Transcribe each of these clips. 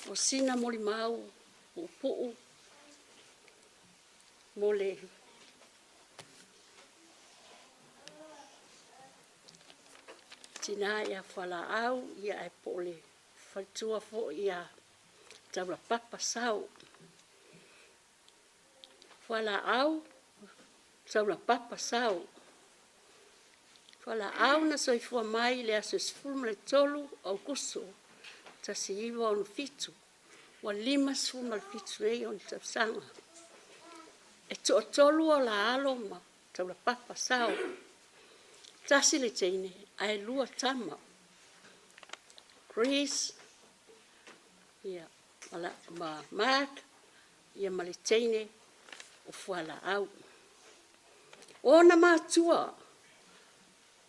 o sina Molimau, o pu'u, mo le tinā ia Fualaau ia e po le whaitua fo ia taura papa sau. Fualaau, taura papa sau. Fualaau na soifua mai le aso sifulu le tolu au kuso, tasi iwa onu fitu, wa 5 sifulu le fitu ei onu tausanga. E to tolu o la alo ma taura papa sau. Tasi le teine, ai lua tama. Chris, ia, ma Mark, ia ma le teine o Fualaau. Ona mātua,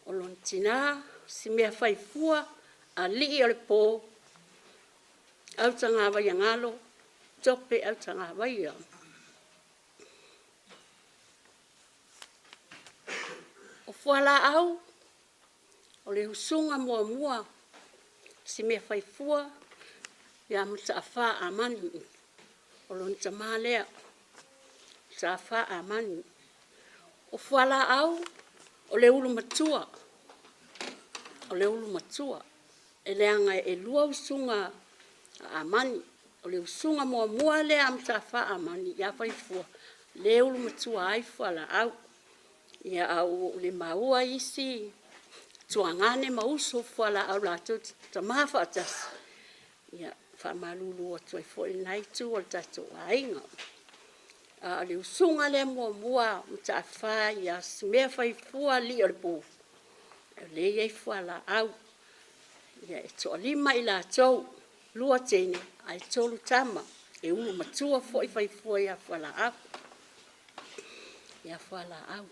o lon tinā, si mea whaifua, a lii o le pō, au tanga vai a ngalo, tope au tanga vai a. O Fualaau, o le husunga mua mua, si mea whaifua, ia muta awha a mani, o lon tamalea, ta awha a mani. O Fualaau, o le ulu matua, e leanga e lua usunga a mani, o le usunga mua mua le amta awha a mani, ia whaifua, le ulu matua ai Fualaau, ia au le maua isi, tuangane mauso Fualaau la tuti, ta maha atas, ia whamalulu o tuai fo i naitu o le tato ainga. Le usunga le mua mta awha ia smea whaifua li o le pō. Le iei Fualaau. Ia e toa 5 i la tau, lua tene, ai tolu tama, e ulu matua fo i whaifua ia Fualaau. Ia Fualaau.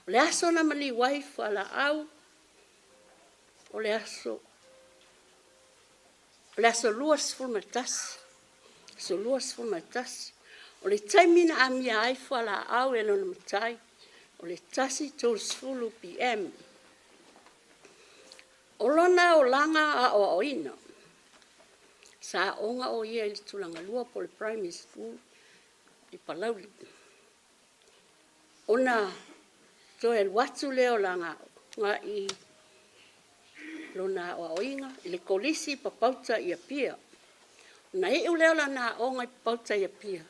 O le aso na mali wai Fualaau, o le aso lua sifulu matasi, o le taimina a mia ai Fualaau e lona matai, o le tasi tolu sifulu PM. O lona o langa a o oina, sa onga o ia ili tulanga lua po le primary school i Fualaau. Ona to el watu leo langa nga i lona o oinga, le kolisi papauta ia pia. Na e u leo lana onga i papauta ia pia.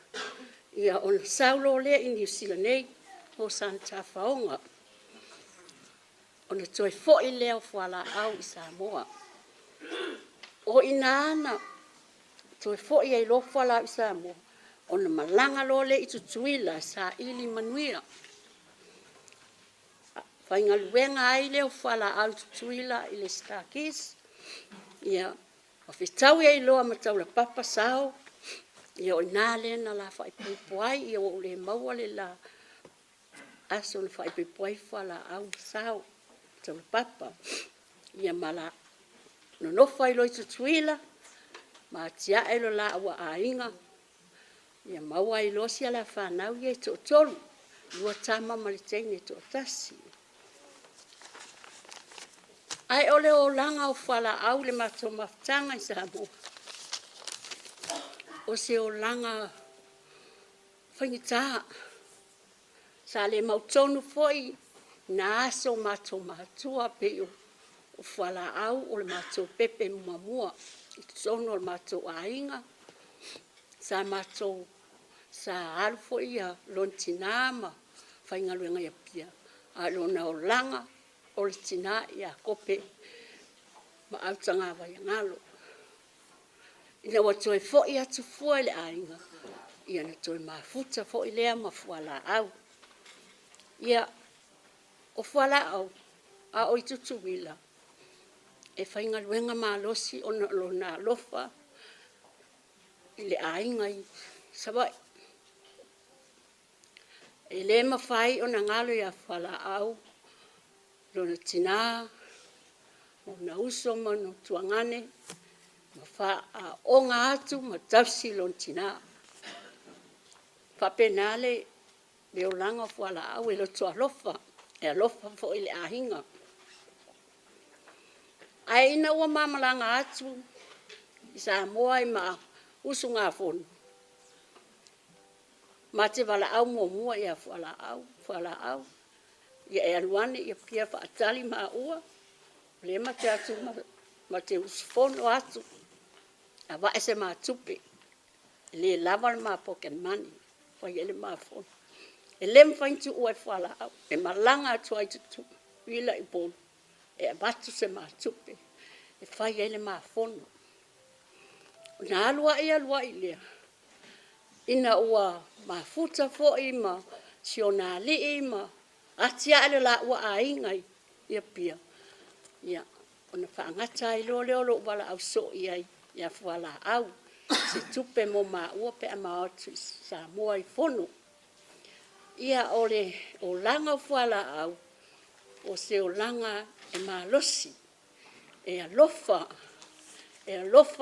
Ia on saulo lea i New Zealand nei, o Santa Faonga. Ona toi fo i leo Fualaau i Samoa. O ina ana, toi fo i ei lo Fualaau i Samoa. Ona malanga lo le i tutuila sa ili manuia. Whainga luenga ai leo Fualaau tutuila i le stakis. Ia, o whitau i ei loa mataula papa sao. Ia o nā lena la whaipupuai, ia o le maua le la aso na whaipupuai Fualaau sao. Taula papa. Ia mala no nofa i loi tutuila. Ma tia e lo la awa ainga. Ia maua i losi ala whanau i e to tolu. Lua tama maliteine to tasi. Ai ole o langa o Fualaau le mato maftanga i Samoa. O se o langa whaingita. Sa le mautonu foi na aso mato matua pe o Fualaau o le mato pepe mua. I tono o le mato ainga. Sa mato sa alu foi a lon tinā ma whainga luenga ia pia. A lona o langa o le tinā ia kope ma autanga vai ngalo. Ina wa toi fo i atu fua le ainga. Ia na toi mafuta fo i lea ma Fualaau. Ia o Fualaau a o i tutuila. E whainga luenga ma losi o na lona lofa i le ainga i sawai. E le mawhai o na ngalo ia Fualaau. Lona tinā, na uso ma no tuangane, ma wha a onga atu ma tausi lon tinā. Whapenale leo langa Fualaau e lo toa lofa, e alofa fo i le ahinga. Ai ina ua mamalanga atu, i Samoa i ma usu ngā whonu. Ma te Vailua mua ia Fualaau. Ia e aluane ia pia whaatali ma ua. Le ma te atu ma te usfono atu. A wa ese ma tupe. Le lava ma pocket money. Whai ele ma fono. E lem whaintu ua e Fualaau. E malanga atu ai tutu. Wila i bonu. E abatu se ma tupe. E whai ele ma fono. Na alua i lea. Ina ua mafuta fo'i ma siona li'i ma atia ele la ua aingai ia pia. Ia, ona whaangata i leo Vailua so iai ia Fualaau. Se tupe mo ma ua pe a maotu Samoa i fono. Ia ole o langa Fualaau o se o langa e malosi. E alofa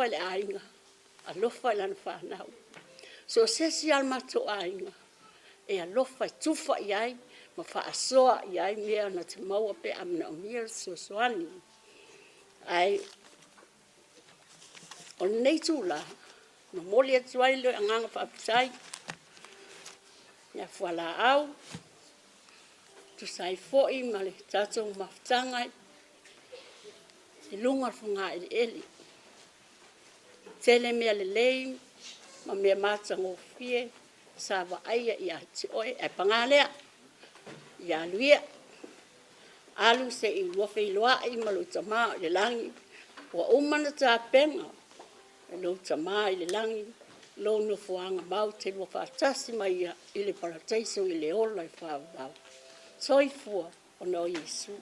le ainga. Alofa le whanau. So sesi almato ainga. E alofa tufa iai. Ma whaasoa iai mea na te maua pe amna o mea soani. Ai, o nei tūla. No moli atu ai leo anganga whaapitai. Ia Fualaau. Tu sai fo'i ma le tātou mawhitangai. I lunga whunga eli. Tele mea le lei. Ma mea mātango fie. Sa wa aia i ati oe. E pangalea. Ia luia. Alu se i Vailua i malu tamā i le langi. Wa umana tā penga. E lo tamā i le langi. Lo no fuanga mau te mo whaatasi mai ia. I le parataiso i le ola i whaavau. Soifua o no Yesu.